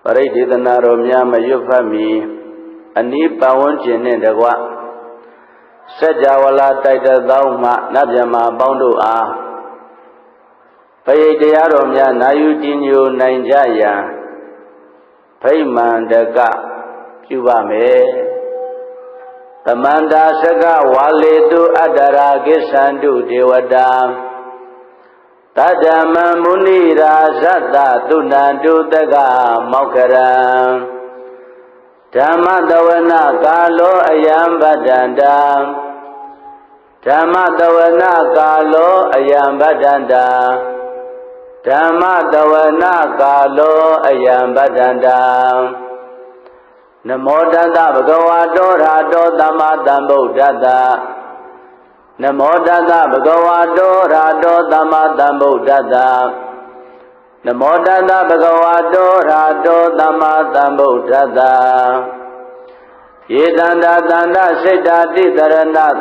ပရိဒေသနာတော်များမရွတ်ဖတ်မီအနီးပတ်ဝန်းကျင်နှင့်တကွစัจ java လာတိုက်တသောမှနတ်မြတ်မှာပေါင်းတို့အားပရိတရားတော်များနာယူတည်ညိုနိုင်ကြရန်ဗိမာန်တကပြုပါမယ်သမန္တာစကဝါလေတုအတ္တရာကိစ္ဆန္တုဒေဝတာတတ္တမံမုနိရာဇတ္တသုဏန္တုတကမောက္ခရံဓမ္မတဝနာကာလောအယံဗဒ္ဒန္တာဓမ္မတဝနာကာလောအယံဗဒ္ဒန္တာဓမ္မတဝနာကာလောအယံဗဒ္ဒန္တာနမောတတ္တဗုဒ္ဓဝါတောရာတောသမ္မာသမ္ဗုဒ္ဓတ္တနမောတတ္တဗုဒ္ဓဝါတောရာတောသမ္မာသမ္ဗုဒ္ဓတ္တနမောတတ္တဗုဒ္ဓဝါတောရာတောသမ္မာသမ္ဗုဒ္ဓတ္တယေတန္တာတန္တစိတ်တာတိတရဏတရဏဣဋ္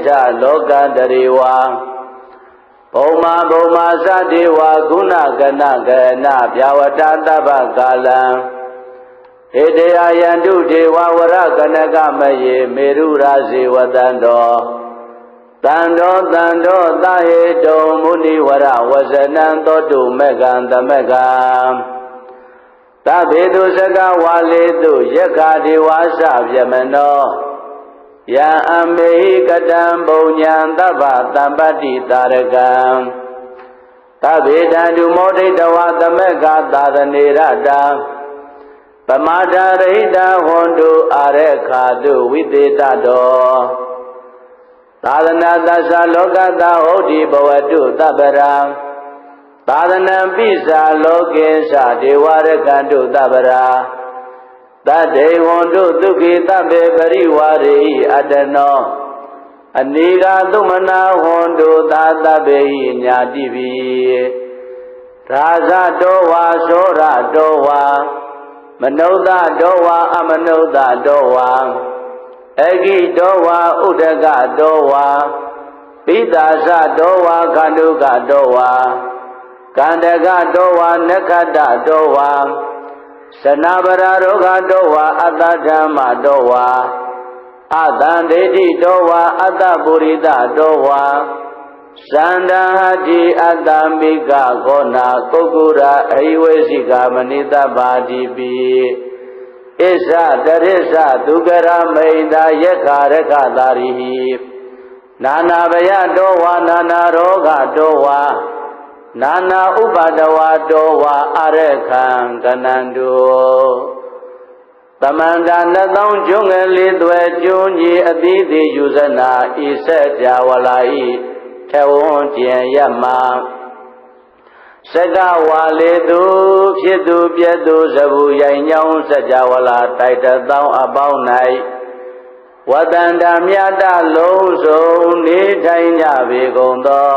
ဌလောကတရေဝါဘုံမာဘုံမာသတိဝါဂုဏကနကနဗျာဝတတပ္ပကာလံဟေတယယန္တုဒေဝဝရကနကမယေမေရုရာဇေဝတံတောတံတောတံတောသဟေတုံမုနိဝရဝဇနံသောတုမေကံသမကံသဗ္ဗေတုစကဝါလေတုယက္ခဒေဝသဗျမနောယံအမေဟိကတံဘုံညာသဗ္ဗတံပတ္တိတာရကံသဗ္ဗေတံဒုမောဒိတဝသမကသာသနေရတံပမာဒရိတဟွန်တုအာရခာတုဝိသေတတောသာသနာသစ္စာလောကတဟုတ်ဒီဘဝတုသဗ္ဗရာသာသနံပိစာလောကေသဒေဝရကံတုသဗ္ဗရာတတေဝန္တုဒုက္ခိတဗေပရိဝါရေအတ္တနောအနိဃသုမနာဟွန်တုသာတဗေဟိညာတိပိရာဇတောဝါသောရတောဝါမနုဿတောဝါအမနုဿတောဝါအဂိတောဝါဥဒကတောဝါပိတာသတောဝါခန္ဓုကတောဝါကန္တကတောဝါနက္ခတတောဝါသနာပရာရောဂတောဝါအတ္တဓမ္မတောဝါအတံဒိဋ္ဌိတောဝါအတ္တပုရိသတောဝါသန္တာဟတိအတ္တမိကခောနာကုက္ကုရာအဟိဝေစီကမနိတပါတိပိဣဇတရိဇဒုက္ခရမိန္ဒယက္ခရခတာရိဟိနာနာဘယတောဝါနာနာရောဂတောဝါနာနာဥပါဒဝါတောဝါအရခံကနန္တုသမန္တာနှသောင်းကျွန်းငယ်လေးသွဲကျွန်းကြီးအသီးသည်ယူဇနာဤဆက်ကြဝလာဤထေဝွန်ကျင်ရမစကဝါလေသူဖြစ်သူပြည့်သူသဗ္ဗရိုင်ညောင်းစัจ java လာတိုက်တသောအပေါင်း၌ဝတ္တန္တမြတ်တလုံးစုံနေထိုင်ကြပေကုန်သော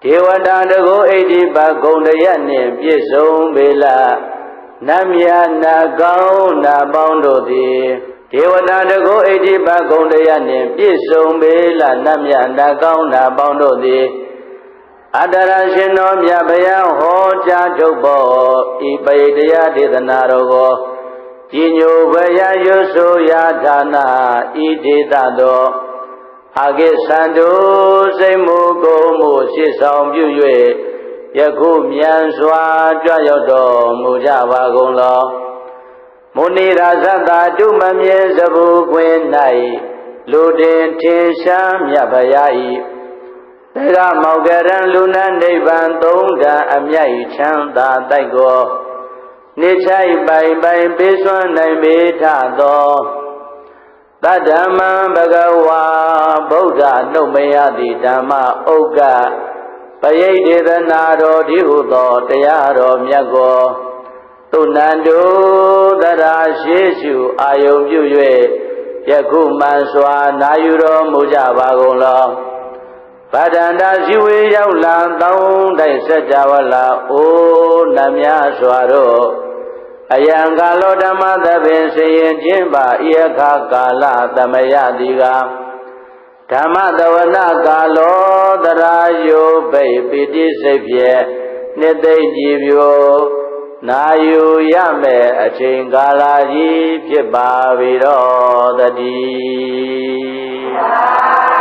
ဒေဝတာတကုဣတိပဂုံတရနှင့်ပြည့်စုံပေလနတ်မြတ်နာကောင်းနာပေါင်းတို့သည်ဒေဝတာတကုဣတိပဂုံတရနှင့်ပြည့်စုံပေလနတ်မြတ်နာကောင်းနာပေါင်းတို့သည်အတ္တရရှင်တော်မြတ်ဗျာဟောကြားထုတ်ပေါ်ဤပရိတရားဒေသနာတော်ကိုကြီးညိုဘယရွဆိုရာဌာနဤဒေသတော်အာဂိသန္တုစိတ်မှုကိုယ်မှုရှေ့ဆောင်ပြု၍ယခုမြန်စွာကြွရောက်တော်မူကြပါကုန်လောမုနိရာဇတတုမမြဲစဘူခွင်၌လူတင်ထင်ရှားမြတ်ဗျာဤတေရမောကရံလူနနိဗ္ဗာန်သုံးဓာအမြိုက်ချမ်းသာတိုက်ကိုနေချိုက်ပိုင်ပိုင်ပေးစွမ်းနိုင်ပေထသောတတ္တမံဘဂဝါဗုဒ္ဓနှုတ်မယတိဓမ္မဥက္ကပရိဒေသနာတော်ဒီဟုသောတရားတော်မြတ်ကိုသုဏန္တုတရာရှိရှုအာယုံပြု၍ယခုမှန်စွာနာယူတော်မူကြပါကုန်လောဗဒန္တာဇီဝေရောက်လာသောတိုက်စัจ java လာအိုနတ်များစွာတို့အယံကာလောဓမ္မသဗ္ဗေစေယခြင်းပါဤအခါကာလသမယတိကဓမ္မတဝနာကာလောတရာယုဘိပိတိစိတ်ဖြင့်နှစ်သိမ့်ကြည်ပြို နာယူရမယ်အချိန်ကာလကြီးဖြစ်ပါပြီတော့တည်း